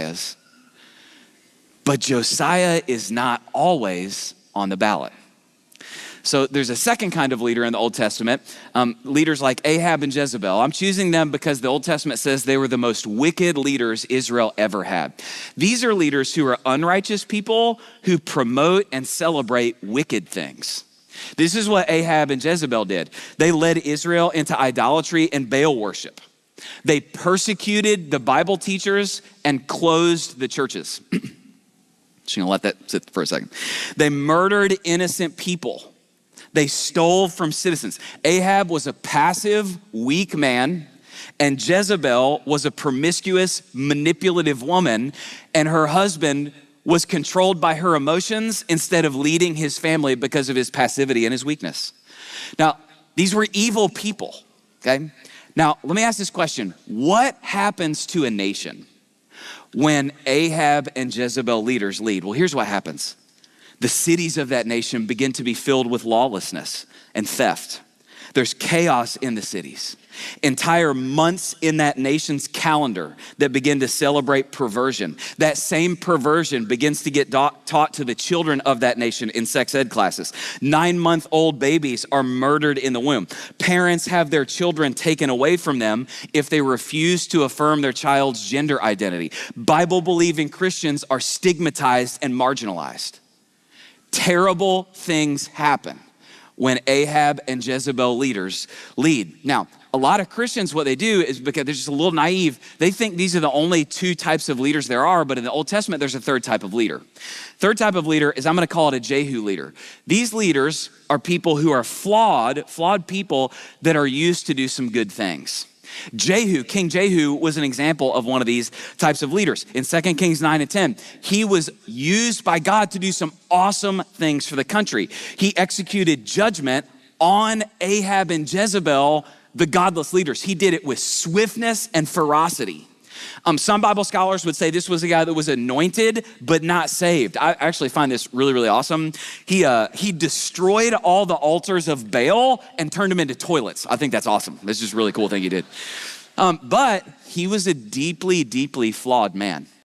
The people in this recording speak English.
says. But Josiah is not always on the ballot. So there's a second kind of leader in the Old Testament, leaders like Ahab and Jezebel. I'm choosing them because the Old Testament says they were the most wicked leaders Israel ever had. These are leaders who are unrighteous people who promote and celebrate wicked things. This is what Ahab and Jezebel did. They led Israel into idolatry and Baal worship. They persecuted the Bible teachers and closed the churches. Just gonna let that sit for a second. They murdered innocent people. They stole from citizens. Ahab was a passive, weak man, and Jezebel was a promiscuous, manipulative woman, and her husband was controlled by her emotions instead of leading his family because of his passivity and his weakness. Now, these were evil people, okay? Now, let me ask this question. What happens to a nation when Ahab and Jezebel leaders lead? Well, here's what happens. The cities of that nation begin to be filled with lawlessness and theft. There's chaos in the cities. Entire months in that nation's calendar that begin to celebrate perversion. That same perversion begins to get taught to the children of that nation in sex ed classes. 9-month-old babies are murdered in the womb. Parents have their children taken away from them if they refuse to affirm their child's gender identity. Bible-believing Christians are stigmatized and marginalized. Terrible things happen when Ahab and Jezebel leaders lead. Now, a lot of Christians, what they do is because they're just a little naive. They think these are the only two types of leaders there are, but in the Old Testament, there's a third type of leader. Third type of leader is, I'm gonna call it a Jehu leader. These leaders are people who are flawed people that are used to do some good things. King Jehu was an example of one of these types of leaders. In 2 Kings 9 and 10, he was used by God to do some awesome things for the country. He executed judgment on Ahab and Jezebel, the godless leaders. He did it with swiftness and ferocity. Some Bible scholars would say this was a guy that was anointed but not saved. I actually find this really, really awesome. He destroyed all the altars of Baal and turned them into toilets. I think that's awesome. That's just a really cool thing he did. But he was a deeply, deeply flawed man.